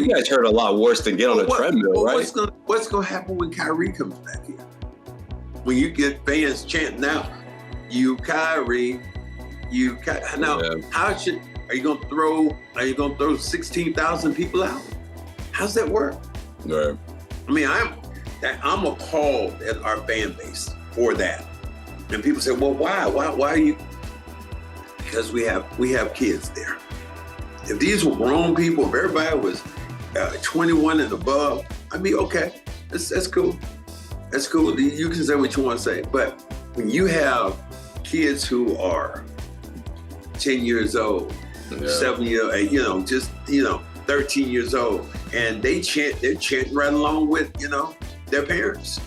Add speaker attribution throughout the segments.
Speaker 1: You guys heard a lot worse than get on a treadmill, right?
Speaker 2: What's gonna happen when Kyrie comes back here? When you get fans chanting out, Kyrie, now are you gonna throw 16,000 people out? How's that work?
Speaker 1: Right.
Speaker 2: I mean, I'm appalled at our fan base for that. And people say, well, why are you? Because we have kids there. If these were grown people, if everybody was 21 and above, I'd be okay. That's cool. That's cool. You can say what you want to say. But when you have kids who are 10 years old, 7 years, 13 years old, and they're chanting right along with, their parents.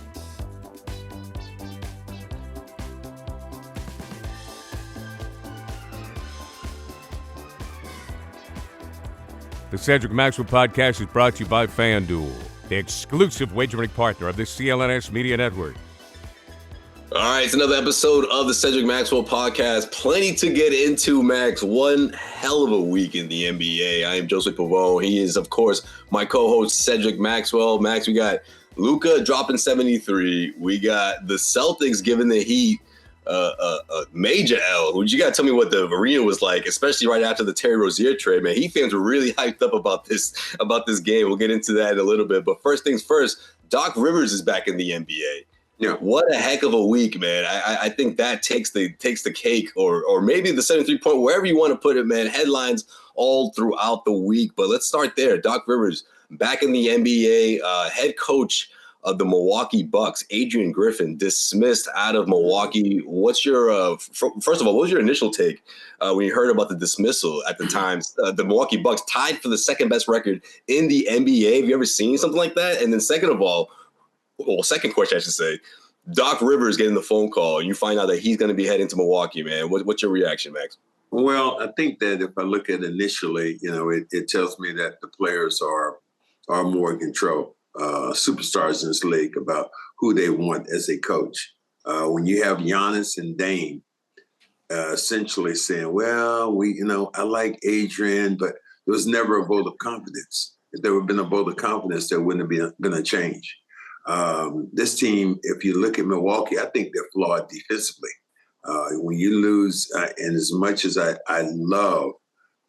Speaker 3: The Cedric Maxwell podcast is brought to you by FanDuel, the exclusive wagering partner of the CLNS Media Network.
Speaker 1: All right, it's another episode of the Cedric Maxwell podcast. Plenty to get into, Max. One hell of a week in the NBA. I am Josue Pavone. He is, of course, my co-host, Cedric Maxwell. Max, we got Luka dropping 73. We got the Celtics giving the Heat a major L. You got to tell me what the arena was like, especially right after the Terry Rozier trade, man. Heat fans were really hyped up about this game. We'll get into that in a little bit. But first things first, Doc Rivers is back in the NBA. Yeah. What a heck of a week, man. I think that takes the cake or maybe the 73-point, wherever you want to put it, man. Headlines all throughout the week. But let's start there. Doc Rivers back in the NBA, head coach of the Milwaukee Bucks, Adrian Griffin, dismissed out of Milwaukee. What's your first of all, what was your initial take when you heard about the dismissal at the time? The Milwaukee Bucks tied for the second best record in the NBA. Have you ever seen something like that? And then second question, I should say, Doc Rivers getting the phone call, and you find out that he's going to be heading to Milwaukee, man. What's your reaction, Max?
Speaker 2: Well, I think that if I look at initially, it tells me that the players are more in control. Superstars in this league about who they want as a coach. When you have Giannis and Dame essentially saying, well, I like Adrian, but there was never a vote of confidence. If there had been a vote of confidence, there wouldn't have been a change. This team, if you look at Milwaukee, I think they're flawed defensively. When you lose, and as much as I love,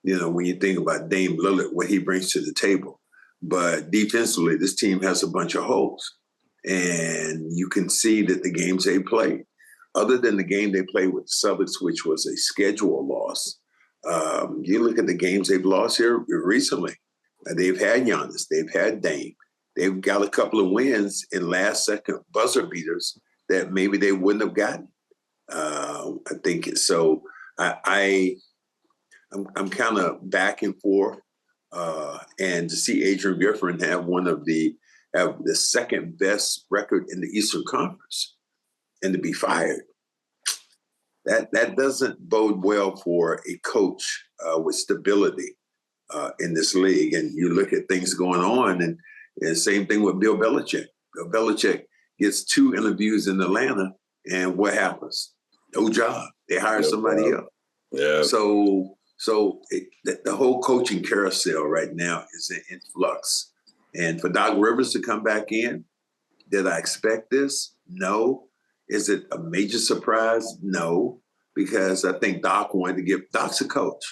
Speaker 2: when you think about Dame Lillard, what he brings to the table, but defensively, this team has a bunch of holes. And you can see that the games they played, other than the game they played with the Celtics, which was a schedule loss, you look at the games they've lost here recently. They've had Giannis, they've had Dame. They've got a couple of wins in last-second buzzer beaters that maybe they wouldn't have gotten. I think so. I'm kind of back and forth. And to see Adrian Griffin have the second best record in the Eastern Conference and to be fired, that doesn't bode well for a coach with stability in this league. And you look at things going on, and same thing with Bill Belichick. Bill Belichick gets 2 interviews in Atlanta, and what happens? No job. They hire somebody else.
Speaker 1: Yeah.
Speaker 2: So the whole coaching carousel right now is in flux. And for Doc Rivers to come back in, did I expect this? No. Is it a major surprise? No, because I think Doc wanted to Doc's a coach.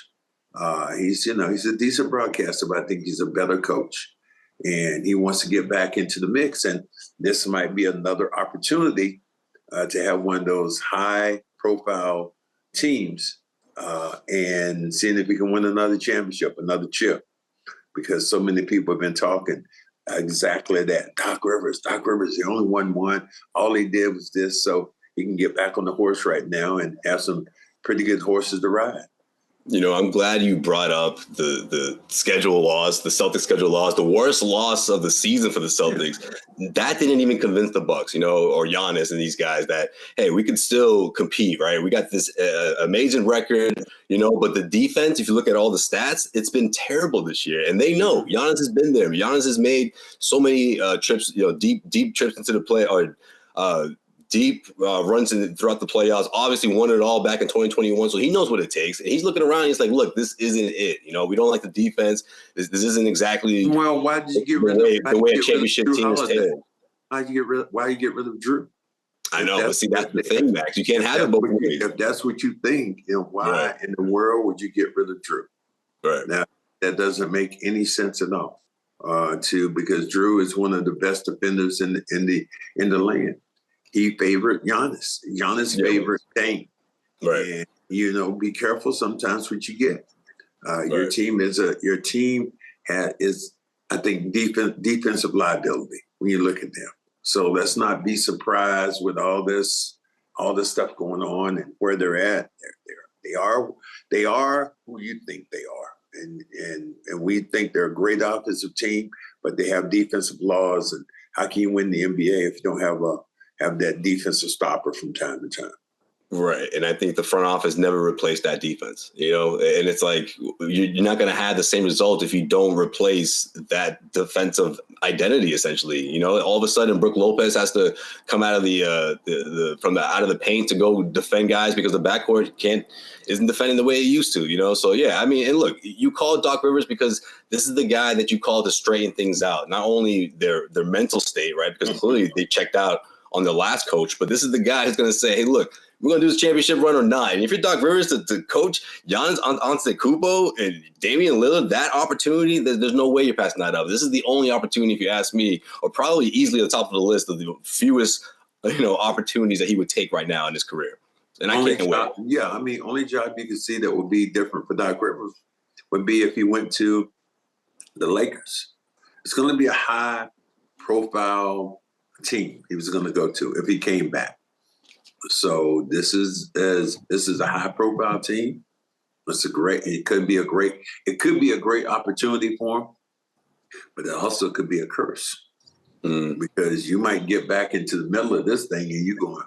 Speaker 2: He's a decent broadcaster, but I think he's a better coach. And he wants to get back into the mix. And this might be another opportunity to have one of those high-profile teams and seeing if we can win another championship, another chip, because so many people have been talking exactly that. Doc Rivers, the only one won. All he did was this, so he can get back on the horse right now and have some pretty good horses to ride.
Speaker 1: I'm glad you brought up the schedule loss, the Celtics schedule loss, the worst loss of the season for the Celtics. Yeah. That didn't even convince the Bucks, or Giannis and these guys that, hey, we can still compete, right? We got this amazing record, but the defense, if you look at all the stats, it's been terrible this year. And they know Giannis has been there. Giannis has made so many trips, deep trips into the play or deep runs throughout the playoffs. Obviously won it all back in 2021, so he knows what it takes. And he's looking around. He's like, look, this isn't it. We don't like the defense. This isn't exactly
Speaker 2: why did you get
Speaker 1: the way a championship team is tailored.
Speaker 2: Why you get rid of Jrue?
Speaker 1: I know, but see, that's the thing, Max. You can't have it both ways.
Speaker 2: If that's what you think, why in the world would you get rid of Jrue?
Speaker 1: Right.
Speaker 2: Now, that doesn't make any sense at all. Because Jrue is one of the best defenders in the land. He favored Giannis. Giannis favored Dame.
Speaker 1: Right.
Speaker 2: And be careful sometimes what you get. Your team is I think defensive liability when you look at them. So let's not be surprised with all this stuff going on and where they're at. They are who you think they are. And we think they're a great offensive team, but they have defensive flaws. And how can you win the NBA if you don't have that defensive stopper from time to time?
Speaker 1: Right. And I think the front office never replaced that defense, and it's like you're not going to have the same result if you don't replace that defensive identity, essentially. All of a sudden, Brook Lopez has to come out of out of the paint to go defend guys because the backcourt isn't defending the way it used to, So, yeah, I mean, and look, you call Doc Rivers because this is the guy that you call to straighten things out, not only their mental state, right? Because clearly they checked out on their last coach, but this is the guy who's going to say, hey, look, we're going to do this championship run or not. And if you're Doc Rivers to coach Giannis Antetokounmpo and Damian Lillard, that opportunity, there's no way you're passing that up. This is the only opportunity, if you ask me, or probably easily at the top of the list of the fewest, opportunities that he would take right now in his career. And I can't wait.
Speaker 2: Yeah, I mean, only job you can see that would be different for Doc Rivers would be if he went to the Lakers. It's going to be a high-profile team he was going to go to if he came back. So this is a high-profile team. It could be a great opportunity for him, but it also could be a curse because you might get back into the middle of this thing and you're going,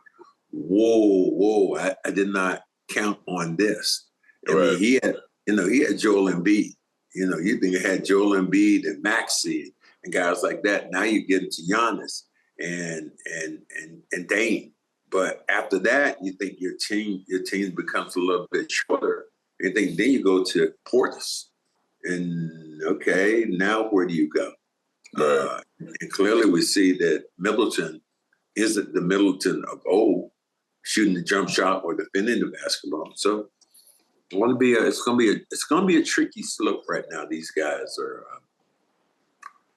Speaker 2: whoa, I did not count on this. I mean, he had Joel Embiid. You think he had Joel Embiid and Maxey and guys like that. Now you get into Giannis and Dame. But after that, you think your team becomes a little bit shorter. You think then you go to Portis. And okay, now where do you go? And clearly we see that Middleton isn't the Middleton of old, shooting the jump shot or defending the basketball. So it's going to be a tricky slope right now. These guys are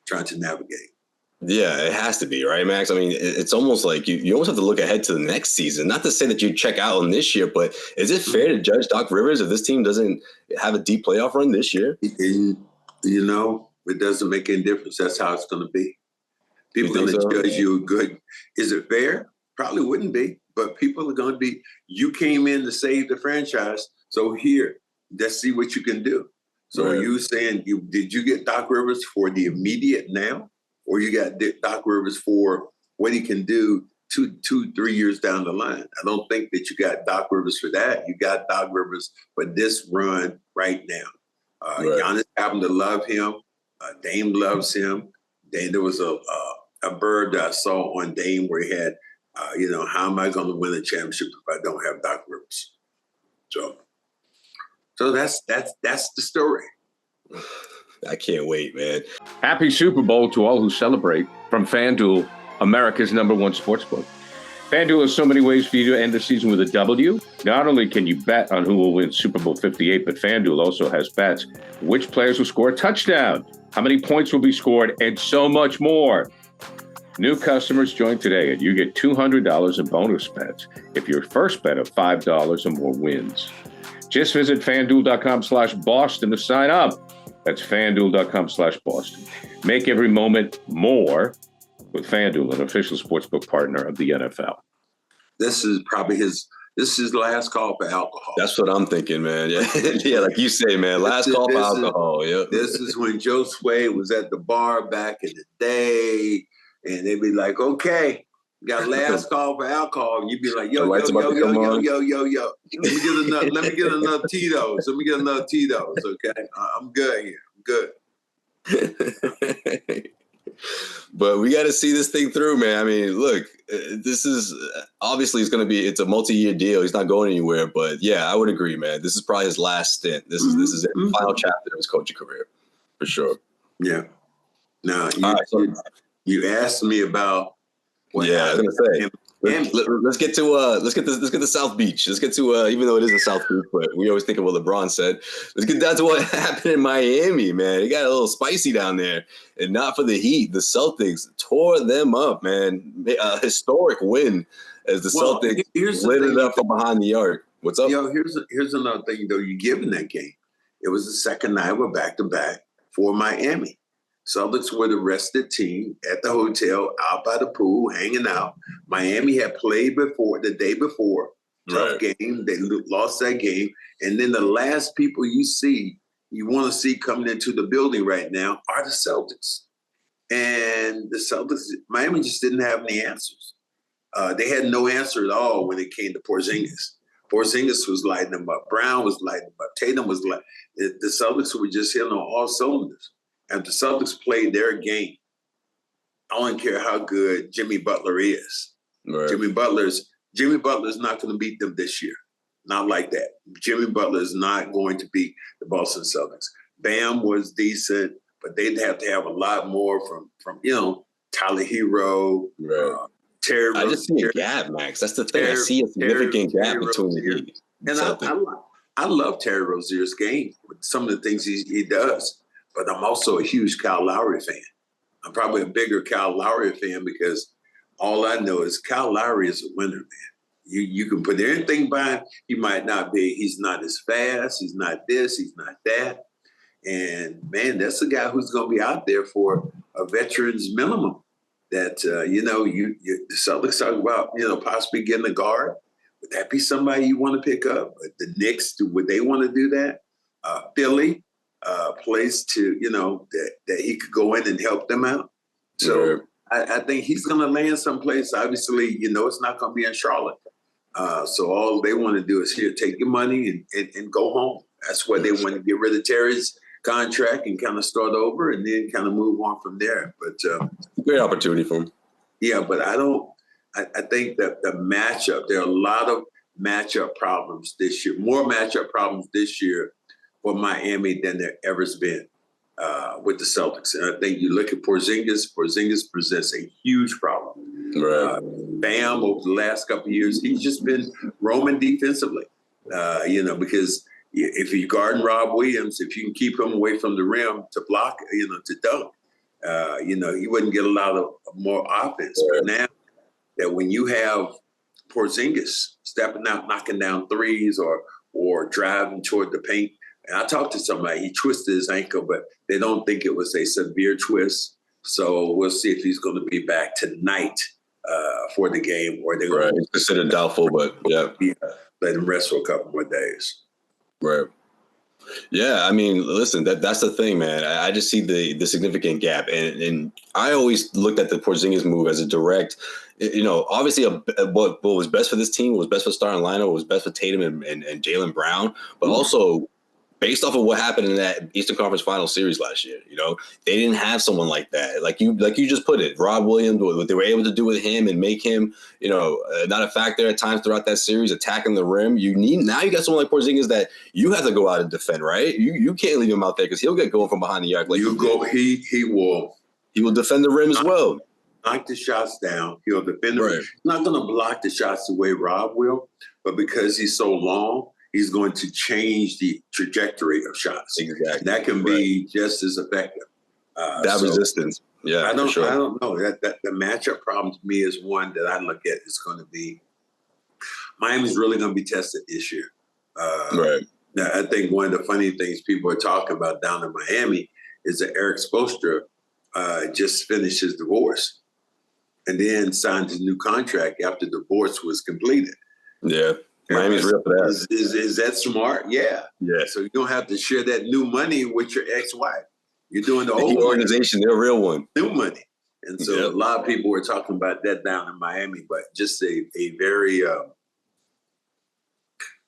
Speaker 2: trying to navigate.
Speaker 1: Yeah, it has to be, right, Max? I mean, it's almost like you almost have to look ahead to the next season. Not to say that you check out on this year, but is it fair to judge Doc Rivers if this team doesn't have a deep playoff run this year?
Speaker 2: It doesn't make any difference. That's how it's going to be. People are going to judge you good. Is it fair? Probably wouldn't be, but people are going to be, you came in to save the franchise, so here, let's see what you can do. So are you saying, did you get Doc Rivers for the immediate now? Or you got Doc Rivers for what he can do 2-3 years down the line. I don't think that you got Doc Rivers for that. You got Doc Rivers for this run right now. Giannis happened to love him. Dame loves him. There was a bird that I saw on Dame where he had, how am I going to win a championship if I don't have Doc Rivers? So that's the story.
Speaker 1: I can't wait, man.
Speaker 3: Happy Super Bowl to all who celebrate from FanDuel, America's #1 sportsbook. FanDuel has so many ways for you to end the season with a W. Not only can you bet on who will win Super Bowl 58, but FanDuel also has bets which players will score a touchdown, how many points will be scored, and so much more. New customers join today and you get $200 in bonus bets if your first bet of $5 or more wins. Just visit FanDuel.com/Boston to sign up. That's FanDuel.com/Boston. Make every moment more with FanDuel, an official sportsbook partner of the NFL.
Speaker 2: This is probably his last call for alcohol.
Speaker 1: That's what I'm thinking, man. Yeah, yeah, like you say, man, last call for alcohol. Yep.
Speaker 2: This is when Josue was at the bar back in the day, and they'd be like, okay, got last call for alcohol. And you'd be like, yo. Let me get another Tito's. Okay? I'm good here. I'm good.
Speaker 1: But we got to see this thing through, man. I mean, look, this is obviously it's a multi-year deal. He's not going anywhere. But yeah, I would agree, man. This is probably his last stint. This is the final chapter of his coaching career, for sure.
Speaker 2: Yeah. Now you asked me about what
Speaker 1: happened. I was gonna say. Let's get to South Beach. Let's get to even though it isn't South Beach, but we always think of what LeBron said. Let's get down to what happened in Miami, man. It got a little spicy down there, and not for the Heat. The Celtics tore them up, man. A historic win as the Celtics lit it up from behind the arc. What's up?
Speaker 2: Here's another thing though. You give in that game. It was the second night of a back-to-back for Miami. Celtics were the rest of the team at the hotel, out by the pool, hanging out. Miami had played the day before. Tough game. They lost that game. And then the last people you want to see coming into the building right now are the Celtics. And the Celtics, Miami just didn't have any answers. They had no answer at all when it came to Porzingis. Porzingis was lighting them up. Brown was lighting them up. Tatum was lighting. The Celtics were just hitting on all cylinders. And the Celtics played their game. I don't care how good Jimmy Butler is. Right. Jimmy Butler's not going to beat them this year. Not like that. Jimmy Butler is not going to beat the Boston Celtics. Bam was decent, but they'd have to have a lot more from Tyler Hero, Terry Rozier.
Speaker 1: I just see a gap, Max. That's the thing. I see a significant gap between the Heat.
Speaker 2: And I love Terry Rozier's game with some of the things he does. But I'm also a huge Kyle Lowry fan. I'm probably a bigger Kyle Lowry fan because all I know is Kyle Lowry is a winner, man. You can put anything by him. He might not be. He's not as fast. He's not this. He's not that. And, man, that's a guy who's going to be out there for a veteran's minimum. That, the Celtics talk about, possibly getting a guard. Would that be somebody you want to pick up? But the Knicks, would they want to do that? Philly. Place to, that he could go in and help them out. So I think he's going to land someplace. Obviously, it's not going to be in Charlotte. So all they want to do is take your money and go home. That's why they want to get rid of Terry's contract and kind of start over and then kind of move on from there. But
Speaker 1: great opportunity for him.
Speaker 2: Yeah, but I think that the matchup, there are a lot of matchup problems this year, more matchup problems this year for Miami than there ever's been with the Celtics. And I think you look at Porzingis presents a huge problem.
Speaker 1: Right.
Speaker 2: Bam, over the last couple of years, he's just been roaming defensively, because if you guard Rob Williams, if you can keep him away from the rim to block, to dunk, he wouldn't get a lot of more offense.
Speaker 1: Right.
Speaker 2: But now that when you have Porzingis stepping out, knocking down threes or driving toward the paint, and I talked to somebody, he twisted his ankle, but they don't think it was a severe twist. So we'll see if he's going to be back tonight for the game. Or they're going
Speaker 1: to considered doubtful, but
Speaker 2: let him rest for a couple more days.
Speaker 1: Right. Yeah, I mean, listen, that's the thing, man. I just see the significant gap. And I always looked at the Porzingis move as a direct, obviously what was best for this team, what was best for starting lineup, what was best for Tatum and Jaylen Brown, but also based off of what happened in that Eastern Conference Final Series last year. They didn't have someone like that. Like you just put it, Rob Williams, what they were able to do with him and make him, not a factor at times throughout that series, attacking the rim. Now you got someone like Porzingis that you have to go out and defend, right? You can't leave him out there because he'll get going from behind the arc. Like
Speaker 2: he will
Speaker 1: defend the rim as well.
Speaker 2: Knock the shots down. He'll defend the rim. He's not going to block the shots the way Rob will, but because he's so long, he's going to change the trajectory of shots.
Speaker 1: Exactly.
Speaker 2: That can be just as effective.
Speaker 1: Resistance. Yeah,
Speaker 2: I don't know. That the matchup problem to me is one that I look at is going to be Miami's really going to be tested this year. Now, I think one of the funny things people are talking about down in Miami is that Eric Spoelstra just finished his divorce and then signed his new contract after the divorce was completed.
Speaker 1: Yeah. Miami's real for that.
Speaker 2: Is that smart? Yeah.
Speaker 1: Yeah.
Speaker 2: So you don't have to share that new money with your ex-wife. You're doing the old
Speaker 1: organization, they're a real one.
Speaker 2: New money. And so a lot of people were talking about that down in Miami, but just a very,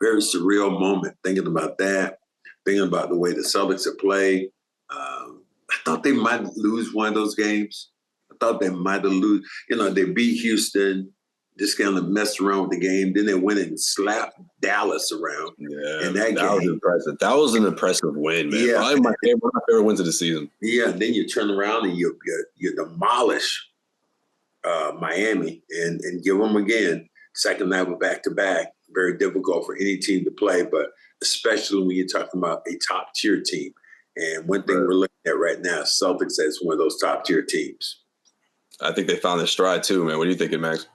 Speaker 2: very surreal moment thinking about that, thinking about the way the Celtics have played. I thought they might lose one of those games. I thought they might have lose. They beat Houston. just kind of messed around with the game. Then they went and slapped Dallas around.
Speaker 1: Yeah,
Speaker 2: in
Speaker 1: that
Speaker 2: game.
Speaker 1: was impressive. That was an impressive win, man.
Speaker 2: Yeah.
Speaker 1: Probably one of my favorite wins of the season.
Speaker 2: Yeah, and then you turn around and you demolish Miami and give them again. Second night with back-to-back. Very difficult for any team to play, but especially when you're talking about a top-tier team. And one thing we're looking at right now, Celtics as one of those top-tier teams.
Speaker 1: I think they found their stride too, man. What are you thinking, Max?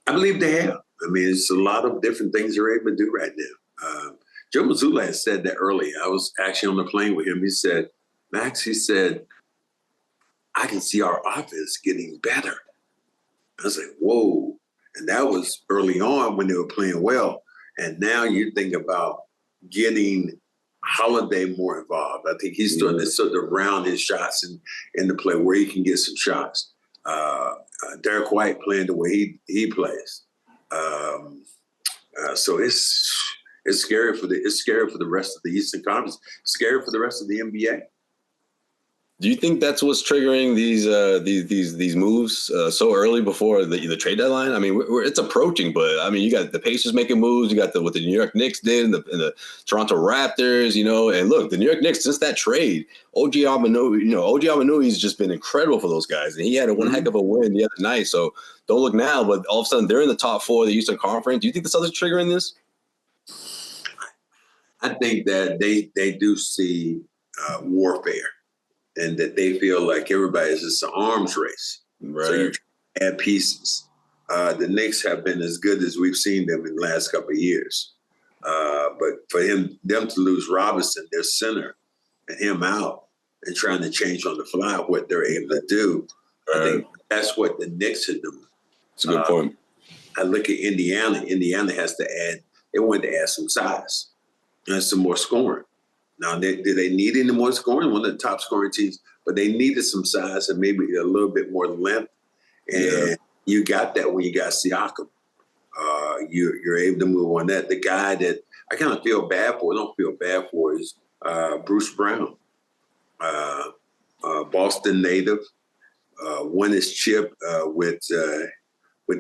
Speaker 2: I believe they have. I mean, it's a lot of different things they're able to do right now. Josue had said that earlier. I was actually on the plane with him. He said, Max, he said, I can see our offense getting better. I was like, whoa. And that was early on when they were playing well. And now you think about getting Holiday more involved. I think he's starting to sort of round his shots in the play where he can get some shots. Derek White playing the way he plays. So it's scary for the rest of the Eastern Conference. It's scary for the rest of the NBA.
Speaker 1: Do you think that's what's triggering these moves so early before the trade deadline? I mean, it's approaching, but I mean, you got the Pacers making moves. You got what the New York Knicks did and the Toronto Raptors. And look, the New York Knicks, since that trade, OG Anunoby's just been incredible for those guys, and he had one heck of a win the other night. So don't look now, but all of a sudden they're in the top 4 of the Eastern Conference. Do you think the Celtics triggering this?
Speaker 2: I think that they do see warfare. And that they feel like everybody's just an arms race.
Speaker 1: Right.
Speaker 2: So you add pieces. The Knicks have been as good as we've seen them in the last couple of years. But for them to lose Robinson, their center, and him out and trying to change on the fly what they're able to do, I think that's what the Knicks are doing.
Speaker 1: That's a good point.
Speaker 2: I look at Indiana. Indiana has to add, they wanted to add some size and some more scoring. Now, did they need any more scoring? One of the top scoring teams, but they needed some size and maybe a little bit more length. And you got that when you got Siakam. You're able to move on that. The guy that I kind of don't feel bad for is Bruce Brown, Boston native, won his chip with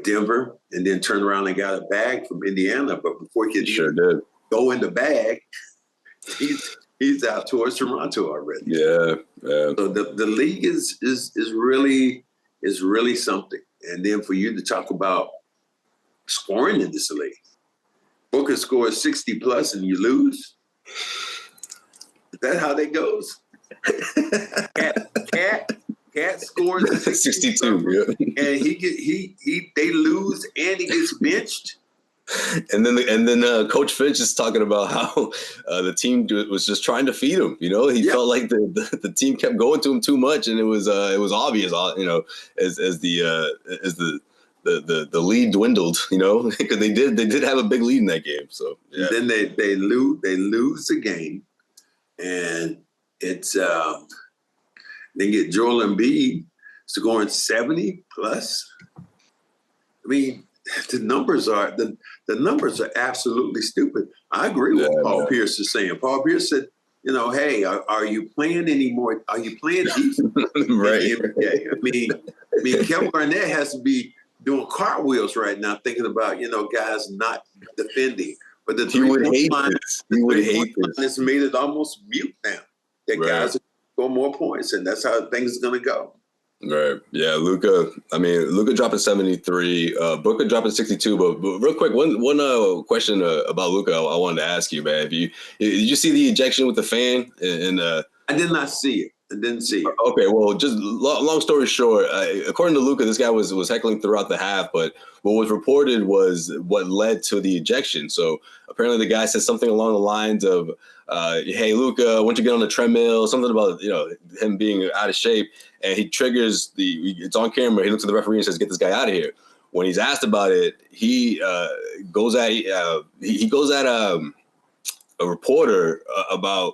Speaker 2: Denver, and then turned around and got a bag from Indiana. But before he could go in the bag, he's out towards Toronto already.
Speaker 1: Yeah.
Speaker 2: So the league is really something. And then for you to talk about scoring in this league, Booker scores 60 plus and you lose. Is that how that goes? Cat scores
Speaker 1: 62,
Speaker 2: and they lose and he gets benched.
Speaker 1: And then Coach Finch is talking about how the team was just trying to feed him. He felt like the team kept going to him too much, and it was obvious. As the lead dwindled. Because they did have a big lead in that game. So yeah.
Speaker 2: And then they lose the game, and it's they get Joel Embiid scoring 70 plus. I mean, the numbers are absolutely stupid. I agree with what Paul Pierce is saying. Paul Pierce said, hey, are you playing anymore? Are you playing defense?
Speaker 1: Right.
Speaker 2: I mean, Kevin Garnett has to be doing cartwheels right now, thinking about, guys not defending. But the three-point line has made it almost mute now. That guys are going more points, and that's how things are going to go.
Speaker 1: Right. Yeah, Luka dropping 73, Booker dropping 62. But real quick, one question about Luka I wanted to ask you, man. Did you see the ejection with the fan?
Speaker 2: I did not see it. I didn't see it.
Speaker 1: Okay, well, just long story short, according to Luka, this guy was heckling throughout the half, but what was reported was what led to the ejection. So apparently the guy said something along the lines of, hey, Luka, why don't you get on the treadmill? Something about, him being out of shape. And he triggers it's on camera. He looks at the referee and says, get this guy out of here. When he's asked about it, he goes at a reporter about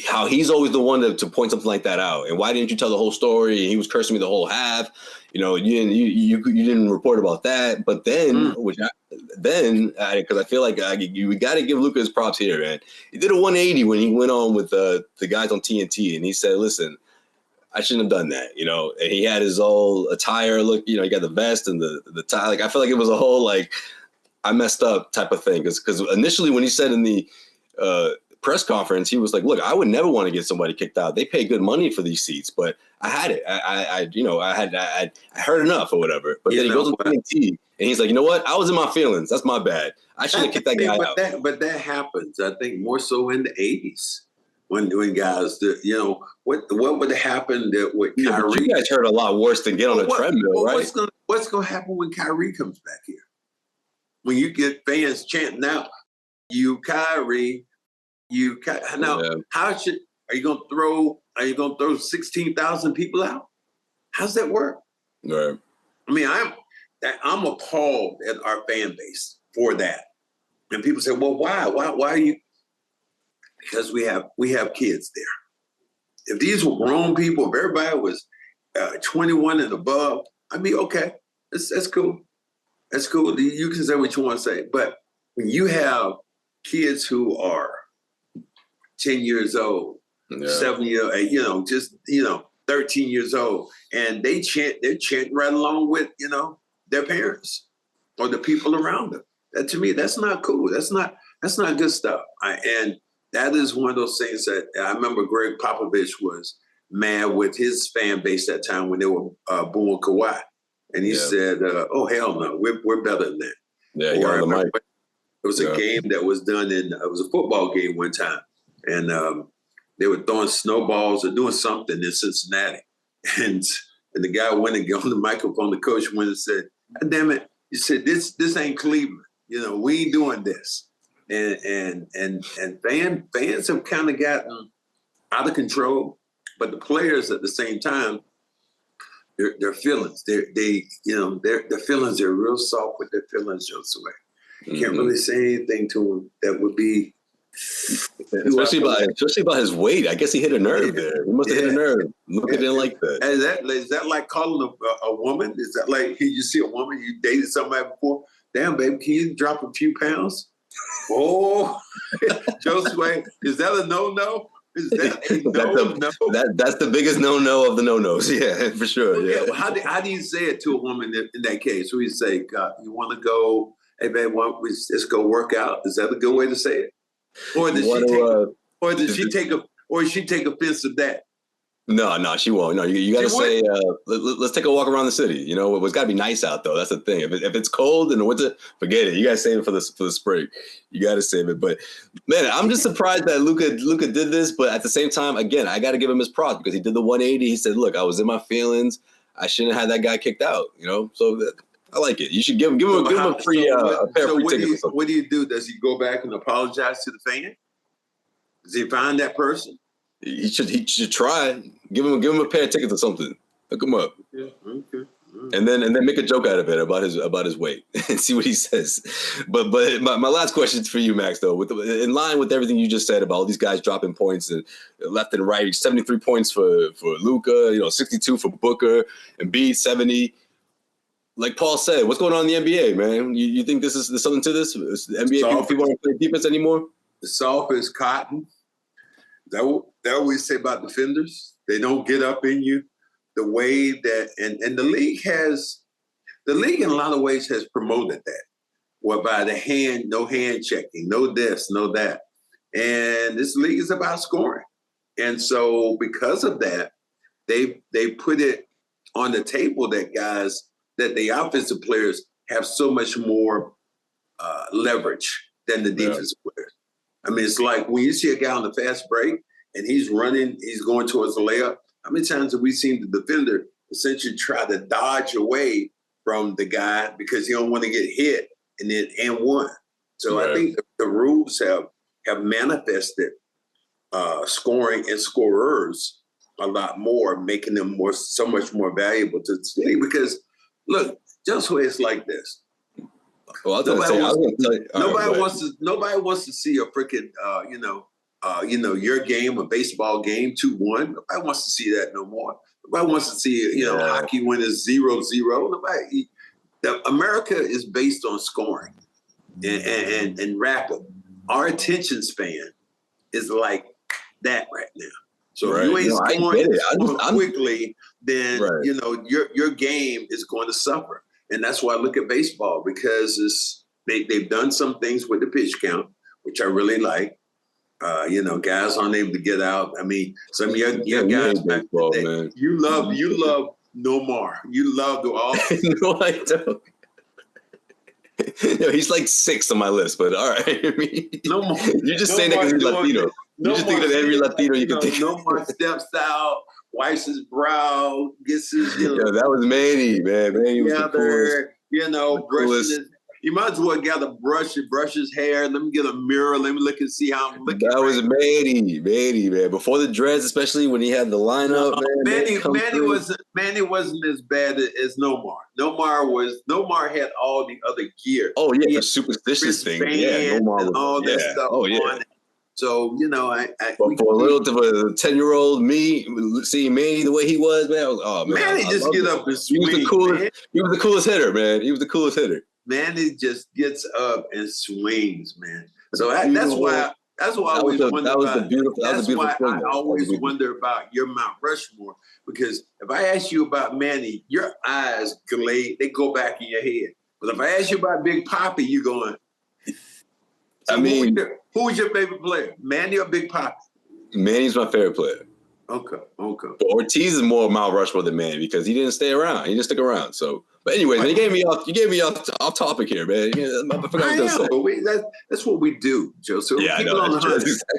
Speaker 1: how he's always the one to point something like that out. And why didn't you tell the whole story? And he was cursing me the whole half. You didn't report about that. But then, because I feel like we got to give Luka his props here, man. He did a 180 when he went on with the guys on TNT, and he said, "Listen, I shouldn't have done that, you know. And he had his whole attire look, you know, he got the vest and the tie. Like, I feel like it was a whole, like, I messed up type of thing. Because initially when he said in the press conference, he was like, look, I would never want to get somebody kicked out. They pay good money for these seats, but I had it. I heard enough or whatever. But then he goes to TNT and he's like, you know what? I was in my feelings. That's my bad. I should have kicked that guy out.
Speaker 2: But that happens, I think, more so in the 80s. When guys, you know, what would have happened with Kyrie?
Speaker 1: But you guys heard a lot worse than get on a treadmill, right?
Speaker 2: What's going to happen when Kyrie comes back here? When you get fans chanting out, "You Kyrie, you now." Yeah. Are you going to throw 16,000 people out? How's that work?
Speaker 1: Right.
Speaker 2: I mean, I'm appalled at our fan base for that. And people say, "Well, why? Why are you?" Because we have kids there. If these were grown people, if everybody was 21 and above, I'd be okay. That's cool. That's cool. You can say what you want to say. But when you have kids who are 10 years old, 7 years, 13 years old, and they're chanting right along with, you know, their parents or the people around them. That, to me, that's not cool. That's not good stuff. And that is one of those things that I remember Greg Popovich was mad with his fan base that time when they were booing Kawhi. And he said, oh, hell no, we're better than that.
Speaker 1: Yeah, you're on the mic.
Speaker 2: It was a game that was done it was a football game one time. And they were throwing snowballs or doing something in Cincinnati. And the guy went and got on the microphone, the coach went and said, God damn it. He said, this ain't Cleveland. You know, we ain't doing this. And fans have kind of gotten out of control, but the players at the same time, their feelings, their feelings, they're real soft with their feelings, Josue. You can't really say anything to them that would be,
Speaker 1: especially about his weight. I guess he hit a nerve there. He must have hit a nerve. Luka didn't like that.
Speaker 2: Is that like calling a woman? Is that like you see a woman you dated somebody before? Damn, baby, can you drop a few pounds? Oh, Josue, is that a no-no? Is that a no?
Speaker 1: That's the biggest no-no of the no-nos. Yeah, for sure.
Speaker 2: Okay,
Speaker 1: yeah.
Speaker 2: Well, how do you say it to a woman in that case? We say, God, you want to go? Hey, babe, let's go work out. Is that a good way to say it? Or does she take offense to that?
Speaker 1: No, she won't. No, you got to say, let's take a walk around the city. You know, it's got to be nice out, though. That's the thing. If it's cold in the winter, forget it. You got to save it for the spring. You got to save it. But, man, I'm just surprised that Luka did this. But at the same time, again, I got to give him his props because he did the 180. He said, look, I was in my feelings. I shouldn't have had that guy kicked out, you know. So I like it. You should give him a free pair of free tickets.
Speaker 2: What do you do? Does he go back and apologize to the fan? Does he find that person?
Speaker 1: He should try. Give him a pair of tickets or something. Hook him up.
Speaker 2: Yeah. Okay.
Speaker 1: And then make a joke out of it about his weight and see what he says. But my last question for you, Max, though, in line with everything you just said about all these guys dropping points and left and right, 73 points for Luka, 62 for Booker, and Embiid 70. Like Paul said, what's going on in the NBA, man? You think there's something to this? Is the NBA people don't play defense anymore?
Speaker 2: The soft is cotton. That what we say about defenders. They don't get up in you the way that, and the league in a lot of ways has promoted that. Whereby no hand checking, no this, no that. And this league is about scoring. And so because of that, they put it on the table that the offensive players have so much more leverage than the defensive players. I mean, it's like when you see a guy on the fast break and he's running, he's going towards the layup. How many times have we seen the defender essentially try to dodge away from the guy because he don't want to get hit and one? So I think the rules have manifested scoring and scorers a lot more, making them so much more valuable to the league. Because look, Josue is like this.
Speaker 1: Well,
Speaker 2: nobody wants to see a freaking your game, a baseball game, 2-1. Nobody wants to see that no more. Nobody wants to see hockey when it's 0-0. America is based on scoring and rapid. Our attention span is like that right now. So if you ain't scoring quickly, then
Speaker 1: right.
Speaker 2: your game is going to suffer. And that's why I look at baseball, because they've done some things with the pitch count, which I really like. Guys aren't able to get out. I mean, some of your guys back today, you love Nomar. You love the all.
Speaker 1: No, I don't. He's like 6th on my list, but all right. I mean, you're just saying that because he's Latino. You're just thinking of every Latino you can think of.
Speaker 2: Nomar steps out, wipes his brow, gets his.
Speaker 1: That was Manny, man. Manny was the coolest.
Speaker 2: Brushing his. You might as well get a brush his hair. Let me get a mirror. Let me look and see how I'm looking.
Speaker 1: That was Manny, man. Before the dreads, especially when he had the lineup,
Speaker 2: Manny wasn't as bad as Nomar. Nomar had all the other gear.
Speaker 1: Oh yeah, the superstitious thing. Yeah, Nomar
Speaker 2: and all that stuff. Oh yeah. On it. So
Speaker 1: but for a little of a 10-year-old me, seeing Manny the way he was, man,
Speaker 2: Manny just get up and swing.
Speaker 1: He was the coolest hitter, man. He was the coolest hitter.
Speaker 2: Manny just gets up and swings, man. So that's why I always wonder about. That's why I always wonder about your Mount Rushmore, because if I ask you about Manny, your eyes they go back in your head. But if I ask you about Big Papi, you're going. So who's your favorite player, Manny or Big Papi?
Speaker 1: Manny's my favorite player.
Speaker 2: Okay.
Speaker 1: But Ortiz is more Mount Rushmore than Manny because he didn't stay around. He didn't stick around. So, but anyway, man, you gave me off topic here, man. I forgot what I was
Speaker 2: going to say. That's what we do, Josue.
Speaker 1: Yeah, I know.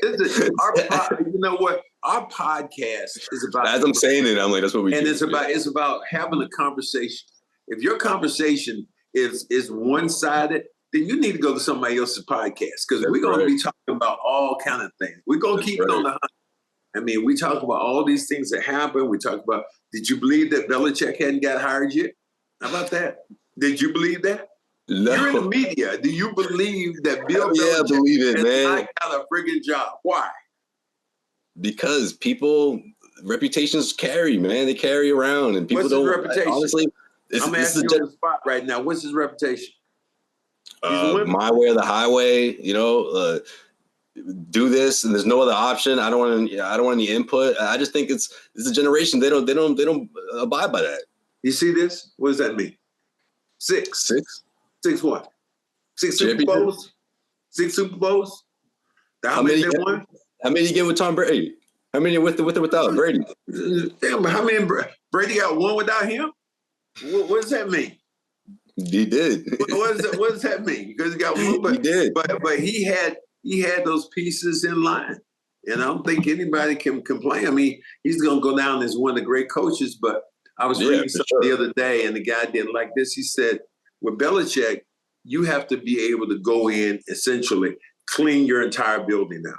Speaker 2: You know what? Our podcast is about.
Speaker 1: As I'm saying it, I'm like, that's what we do.
Speaker 2: And it's about having a conversation. If your conversation is one-sided, then you need to go to somebody else's podcast, because we're going to be talking about all kind of things. We're going to keep it on the hunt. I mean, we talk about all these things that happen. We talk about, did you believe that Belichick hadn't got hired yet? How about that? Did you believe that?
Speaker 1: No.
Speaker 2: You're in the media. Do you believe that Bill Belichick has not got a friggin' job? Why?
Speaker 1: Because reputations carry, man. They carry around, and people don't.
Speaker 2: What's his reputation?
Speaker 1: Honestly,
Speaker 2: I'm asking you on the spot right now. What's his reputation?
Speaker 1: My way or the highway. Do this, and there's no other option. I don't want any input. I just think it's a generation. They don't abide by that.
Speaker 2: You see this? What does that mean? Six what? 6 Super Bowls? 6 Super Bowls? How many they won?
Speaker 1: How many you get with Tom Brady? How many with or without Brady?
Speaker 2: Damn, how many Brady got one without him? What does that mean?
Speaker 1: He did.
Speaker 2: What does that mean? Because he got one, but
Speaker 1: he did.
Speaker 2: But he had those pieces in line. And I don't think anybody can complain. I mean, he's going to go down as one of the great coaches. But I was reading something the other day, and the guy didn't like this. He said, with Belichick, you have to be able to go in, essentially, clean your entire building now,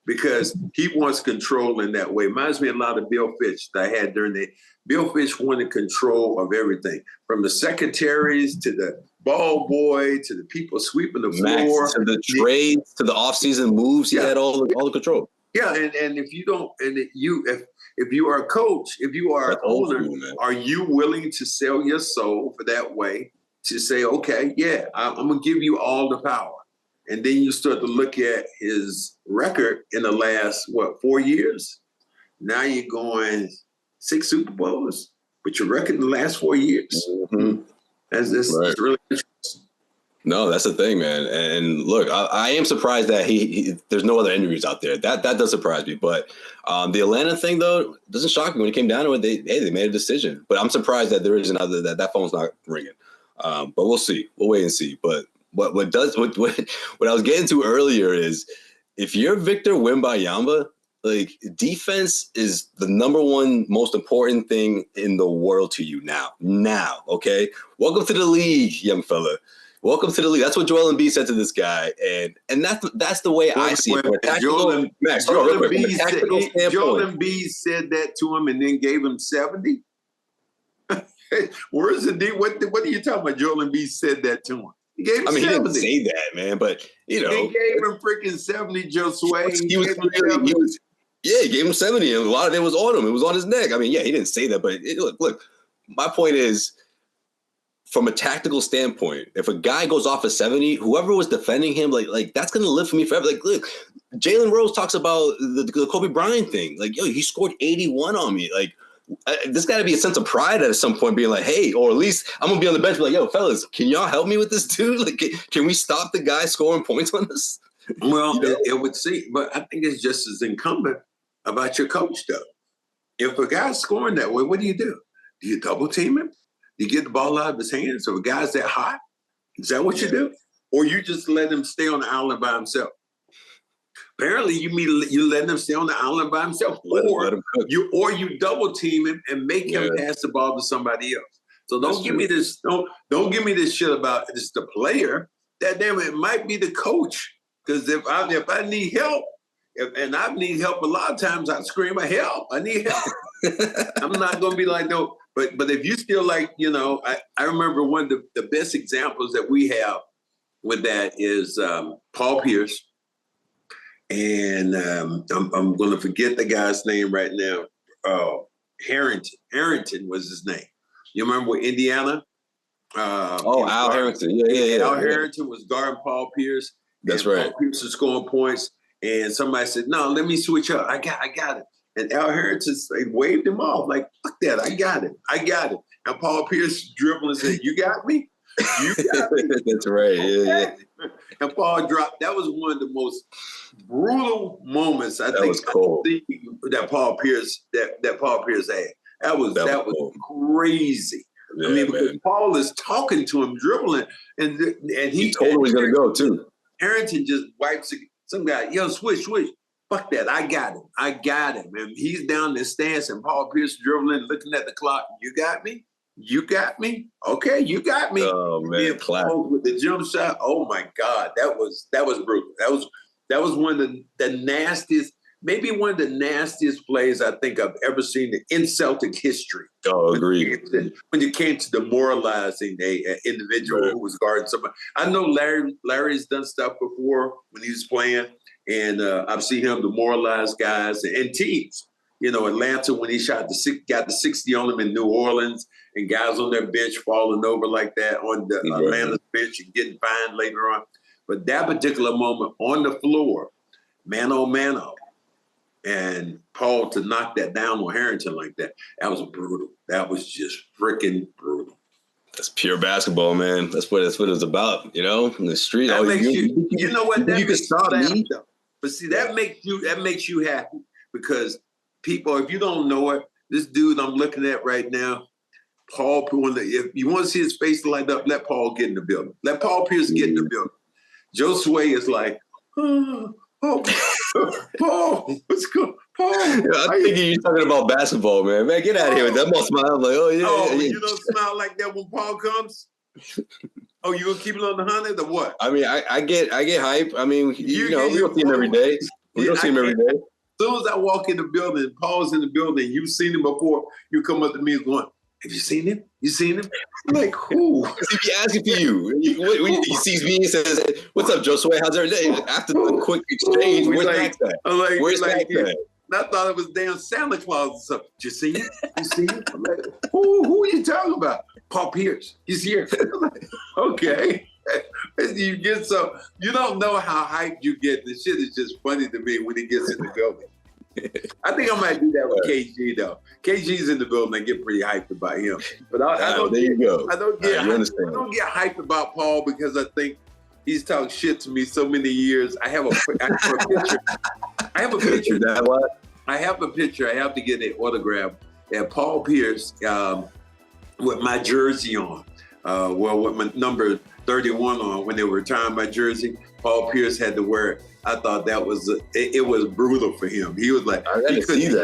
Speaker 2: because he wants control in that way. Reminds me a lot of Bill Fitch that I had during the – Bill Fitch wanted control of everything, from the secretaries to the ball boy to the people sweeping the floor.
Speaker 1: To the trades, to the offseason moves. He had all the control.
Speaker 2: Yeah, and if you don't – and if you are a coach, if you are an owner, are you willing to sell your soul for that way to say, okay, yeah, I'm going to give you all the power? And then you start to look at his record in the last, 4 years? Now you're going 6 Super Bowls, but your record in the last 4 years.
Speaker 1: Mm-hmm.
Speaker 2: That's really interesting.
Speaker 1: No, that's the thing, man. And look, I am surprised that he there's no other interviews out there. That does surprise me. But the Atlanta thing, though, doesn't shock me. When it came down to it, they made a decision. But I'm surprised that there isn't other that phone's not ringing. But we'll see. We'll wait and see. But what I was getting to earlier is, if you're Victor Wembanyama, like, defense is the number one most important thing in the world to you now, okay? Welcome to the league, young fella. Welcome to the league. That's what Joel Embiid said to this guy, and that's the way I see it.
Speaker 2: Joel Embiid said that to him and then gave him 70. Where's the deal? What are you talking about? Joel Embiid said that to him. He gave him 70. He didn't
Speaker 1: say that, man, but he gave
Speaker 2: him freaking 70, Josue.
Speaker 1: He gave him 70, and a lot of it was on him. It was on his neck. I mean, he didn't say that, but look, my point is, from a tactical standpoint, if a guy goes off a 70, whoever was defending him, like that's gonna live for me forever. Like, look, Jalen Rose talks about the Kobe Bryant thing. Like, yo, he scored 81 on me. Like, there's got to be a sense of pride at some point, being like, hey, or at least I'm gonna be on the bench, be like, yo, fellas, can y'all help me with this dude? Like, can we stop the guy scoring points on this?
Speaker 2: Well, it would seem, but I think it's just as incumbent about your coach, though. If a guy's scoring that way, what do? Do you double team him? You get the ball out of his hands. So if a guy's that hot, is that what you do? Or you just let him stay on the island by himself? Apparently, you let him stay on the island by himself, or you double team him and make him pass the ball to somebody else. So don't give me this. Don't give me this shit about it's the player. That damn it might be the coach. Because if I need help, and I need help a lot of times, I scream, help! I need help. I'm not gonna be like no. But if you still like, I remember one of the best examples that we have with that is Paul Pierce. And I'm going to forget the guy's name right now. Harrington was his name. You remember with Indiana?
Speaker 1: Al Harrington. Yeah.
Speaker 2: Al Harrington was guarding Paul Pierce.
Speaker 1: That's right.
Speaker 2: Paul Pierce was scoring points. And somebody said, no, let me switch up. I got it. And Al Harrington waved him off like, fuck that. I got it. And Paul Pierce dribbled and said, you got me? You got me.
Speaker 1: That's right. Yeah.
Speaker 2: And Paul dropped. That was one of the most brutal moments I think
Speaker 1: cool.
Speaker 2: that Paul Pierce had. That was
Speaker 1: cool.
Speaker 2: Crazy.
Speaker 1: Yeah,
Speaker 2: I mean, because Paul is talking to him, dribbling, and he
Speaker 1: told him he's gonna go too.
Speaker 2: Harrington just wipes some guy. Yo, switch. Fuck that. I got him. And he's down in the stance, and Paul Pierce dribbling, looking at the clock. You got me? Okay, you got me.
Speaker 1: Oh man,
Speaker 2: Paul with the jump shot. Oh my God, that was brutal. That was one of the nastiest, maybe one of the nastiest plays I think I've ever seen in Celtic history.
Speaker 1: Oh, agreed.
Speaker 2: When you came to demoralizing an individual who was guarding somebody. I know Larry's done stuff before when he was playing, and I've seen him demoralize guys and teams. Atlanta, when he got the 60 on him in New Orleans, and guys on their bench falling over like that on the Atlanta's bench and getting fined later on. But that particular moment on the floor, man on man up, and Paul to knock that down on Harrington like that was brutal. That was just freaking brutal.
Speaker 1: That's pure basketball, man. That's what it's about, in the street.
Speaker 2: That makes you know what? That
Speaker 1: you can stop me.
Speaker 2: But see, that makes you happy because people, if you don't know it, this dude I'm looking at right now, Paul, if you want to see his face light up, let Paul get in the building. Let Paul Pierce get in the building. Josue is like, Paul, what's going? Paul,
Speaker 1: I'm thinking you're talking about basketball, man. Man, get out of here with that must smile. I'm like,
Speaker 2: you don't smile like that when Paul comes. You gonna keep it on the 100 or what?
Speaker 1: I mean, I get hype. I mean, we don't see him every day. We don't see him every day.
Speaker 2: As soon as I walk in the building, Paul's in the building, you've seen him before, you come up to me and going, have you seen him? You seen him? I'm like, who?
Speaker 1: He be asking for you. He sees me and says, what's up, Josue? How's everything? After the quick exchange, where's Max at? Where's Max at?
Speaker 2: I thought it was damn Santa Claus or something. Did you see him? I'm like, who are you talking about? Paul Pierce. He's here. I'm like, okay. You get you don't know how hyped you get. The shit is just funny to me when he gets in the building. I think I might do that with KG though. KG's in the building. I get pretty hyped about him. But I don't get hyped about Paul because I think he's talked shit to me so many years. I have a picture. I have a picture. I have a picture. I have to get an autograph. And Paul Pierce with my jersey on. With my number 31 on when they were retiring my jersey. Paul Pierce had to wear it. I thought that was it was brutal for him. He was like,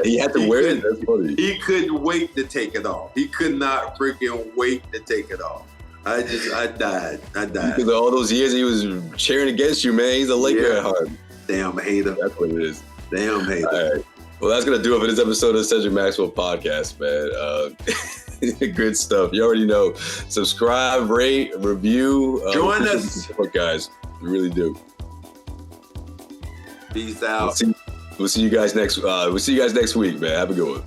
Speaker 1: he had to wear it. That's funny.
Speaker 2: He couldn't wait to take it off. He could not freaking wait to take it off. I died.
Speaker 1: Because of all those years he was cheering against you, man. He's a Laker at heart.
Speaker 2: Damn hater.
Speaker 1: That's what it is.
Speaker 2: Damn hater.
Speaker 1: All right. Well, that's gonna do it for this episode of the Cedric Maxwell podcast, man. Good stuff. You already know. Subscribe, rate, review.
Speaker 2: Join us,
Speaker 1: guys. We really do.
Speaker 2: Peace out.
Speaker 1: We'll see you guys next week, man. Have a good one.